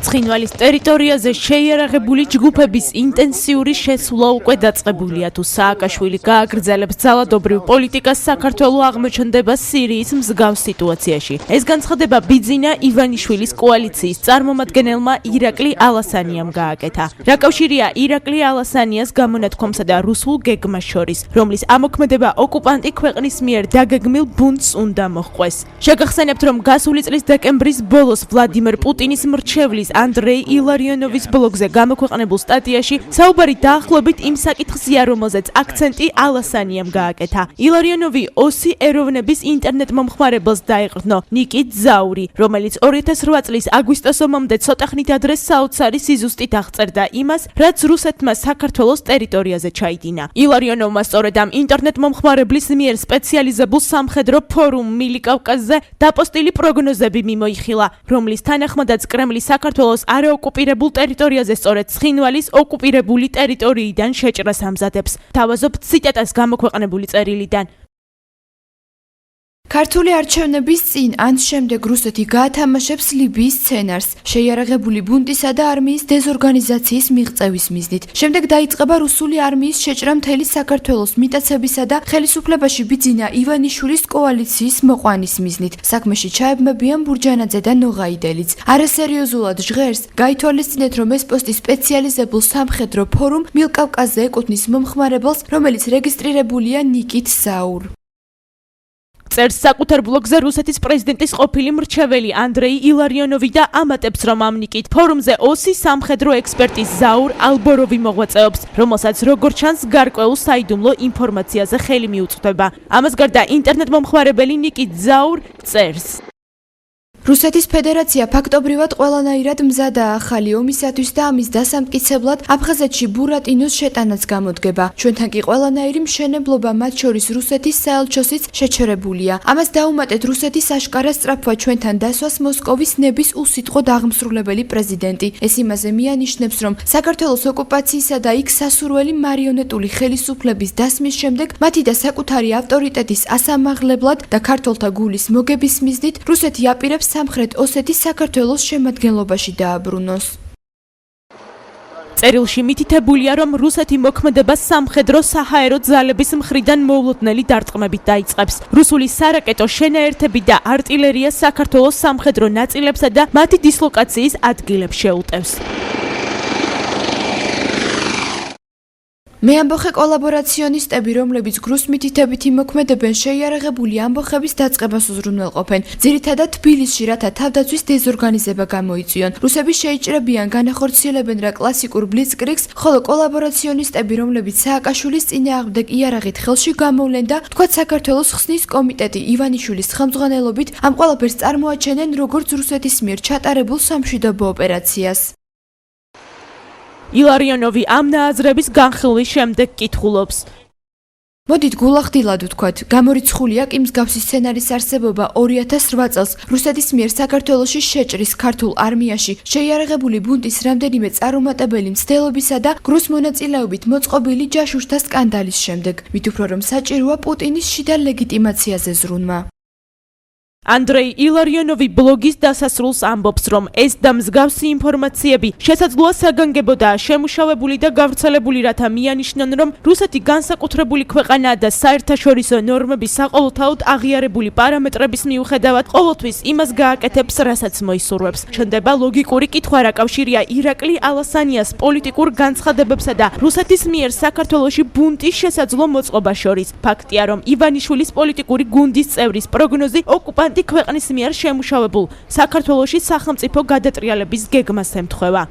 ცხინვალის ტერიტორიაზე შეიარაღებული ჯგუფების ინტენსიური შესვლა უკვე დაწყებულია. თუ სააკაშვილი გააგრძელებს ძალადობრივ პოლიტიკას, საქართველო აღმოჩნდება სირიის მსგავს სიტუაციაში. ეს განცხადება ბიძინა ივანიშვილის კოალიციის წარმომადგენელმა ირაკლი ალასანიამ გააკეთა. რა კავშირია ირაკლი ალასანიას გამონათქვამსა და რუსულ გეგმას შორის, რომლის ამოქმედება ოკუპანტი ქვეყნის მიერ დაგეგმილ ბუნტს უნდა მოჰყვეს. შეგახსენებთ, რომ გასული წლის დეკემბრის ბოლოს ვლადიმერ პუტინის მრჩევლის ანდრეი ილარიონოვის ბლოგზე გამოქვეყნებულ სტატიაში საუბარი დაახლოებით იმ საკითხზეა, რომელზეც აქცენტი ალასანიამ გააკეთა. ილარიონოვი ოსი ეროვნების ინტერნეტ მომხმარებელს დაეყრდნო ნიკით ზაური, რომელიც 2008 წლის აგვისტოს ომამდე ცოტახნით ადრე საოცარი სიზუსტით აღწერდა იმას, რაც რუსეთმა საქართველოს ტერიტორიაზე ჩაიდინა. ილარიონოვმა სწორედ ამ ინტერნეტ მომხმარებლის მიერ სპეციალიზებულ სამხედრო ფორუმ მილიკავკაზზე დაპოსტილი პროგნოზები მიმოიხილა, რომლის თანახმადაც კრემლი საქართველოს არაოკუპირებულ ტერიტორიაზე სწორედ ცხინვალის ოკუპირებული ტერიტორიიდან შეჭრას ამზადებს. თავაზობთ ციტატას გამოქვეყნებული წერილიდან. ქართული არჩევნების წინ ან შემდეგ რუსეთი გაათამაშებს ლიბიის სცენარს შეიარაღებული ბუნტისა და არმიის დეზორგანიზაციის მიღწევის მიზნით. შემდეგ დაიწყება რუსული არმიის შეჭრა მთელი საქართველოს მიტაცებისა და ხელისუფლებაში ბიძინა ივანიშვილის კოალიციის მოყვანის მიზნით. საქმეში ჩაებმებიან ბურჯანაძე და ნოღაიდელიც. არასერიოზულად ჟღერს გაითვალისწინეთ, რომ ეს პოსტი სპეციალიზებულ სამხედრო ფორუმ მილკავკაზზე ეკუთვნის მომხმარებელს, რომელიც რეგისტრირებულია ნიკით ზაურ. წერს საკუთარ ბლოგზე რუსეთის პრეზიდენტის ყოფილი მრჩეველი ანდრეი ილარიონოვი და ამატებს, რომ ამ ნიკით ფორუმზე ოსი სამხედრო ექსპერტი ზაურ ალბოროვი მოღვაწეობს, რომელსაც როგორც ჩანს გარკვეულ საიდუმლო ინფორმაციაზე ხელი მიუწვდება. ამას გარდა ინტერნეტ მომხმარებელი ნიკით ზაურ წერს. რუსეთის ფედერაცია ფაქტობრივად ყველანაირად მზადაა ახალი ომისათვის და ამის დასამტკიცებლად აფხაზეთში ბურატინოს შეტანაც გამოდგება. ჩვენთან კი ყველანაირი მშენებლობა, მათ შორის რუსეთის საელჩოსიც შეჩერებულია. ამას დაუმატეთ რუსეთის აშკარა სწრაფვა ჩვენთან დასვას მოსკოვის ნების უსიტყვო აღმსრულებელი პრეზიდენტი. ეს იმაზე მიანიშნებს, რომ საქართველოს ოკუპაციისა და იქ სასურველი მარიონეტული ხელისუფლების დასმის შემდეგ მათი და საკუთარი ავტორიტეტის ასამაღლებლად და ქართველთა გულის მოგების მიზნით რუსეთი აპირებს სამხრეთ ოსეთის საქართველოს შემადგენლობაში დააბრუნოს. წერილში მითითებულია, რომ რუსეთი მოქმედება სამხედრო საჰაერო ძალების მხრიდან მოულოდნელი დარტყმებით დაიწყებს. რუსული სარაკეტო შენაერთები და არტილერია საქართველოს სამხედრო ნაწილებსა და მათი დისლოკაციის ადგილებს შეუტევს. მე ამბოხე კოლაბორაციონისტები, რომლებიც გრუს მითითებით იმოქმედებენ, შეიარაღებული ამბოხების დაწყებას უზრუნველყოფენ. ძირითადად თბილისში, რათა თავდაცვის დეზორგანიზება გამოიწვიონ. რუსები შეიჭრებიან, განახორციელებენ რა კლასიკურ ბლიცკრიგს, ხოლო კოლაბორაციონისტები, რომლებიც სააკაშვილის წინააღმდეგ იარაღით ხელში გამოვლენ და თქვათ საქართველოს ხსნის კომიტეტი ივანიშვილის ხელმძღვანელობით ამ ყველაფერს წარმოაჩენენ როგორც რუსეთის მიერ ჩატარებულ სამშვიდობო ოპერაციას. ილარიონოვი ამ ნააზრების განხილვის შემდეგ კითხულობს. მოდით გულახდილად ვთქვათ, გამორიცხულია კი მსგავსი სცენარის არსებობა 2008 წელს რუსეთის მიერ საქართველოში შეჭრის ქართულ არმიაში შეიარაღებული ბუნტის რამდენიმე წარუმატებელი მცდელობისა და გრუს მონაწილეობით მოწყობილი ჯაშუშთა სკანდალის შემდეგ. მით უფრო რომ საჭიროა პუტინის შიდა ლეგიტიმაციაზე ზრუნვა. ანდრეი ილარიონოვი ბლოგის დასასრულს ამბობს, რომ ეს და მსგავსი ინფორმაციები შესაძლოა საგანგებო და შემუშავებული და გავრცელებული, რათა მიანიშნონ, რომ რუსეთი განსაკუთრებული ქვეყანაა და საერთაშორისო ნორმების საყოველთაოდ აღიარებული პარამეტრების მიუხედავად ყოველთვის იმას გააკეთებს, რასაც მოისურვებს. ჩნდება ლოგიკური კითხვა, რა კავშირია ირაკლი ალასანიას პოლიტიკურ განცხადებებსა და რუსეთის მიერ საქართველოში ბუნტის შესაძლო მოწყობას შორის. ფაქტია, რომ ივანიშვილის პოლიტიკური გუნდის წევრის პროგნოზი ოკუპანტი ქვეყნის მიერ შემუშავებულ საქართველოში სახელმწიფო გადატრიალების გეგმას ემთხვევა.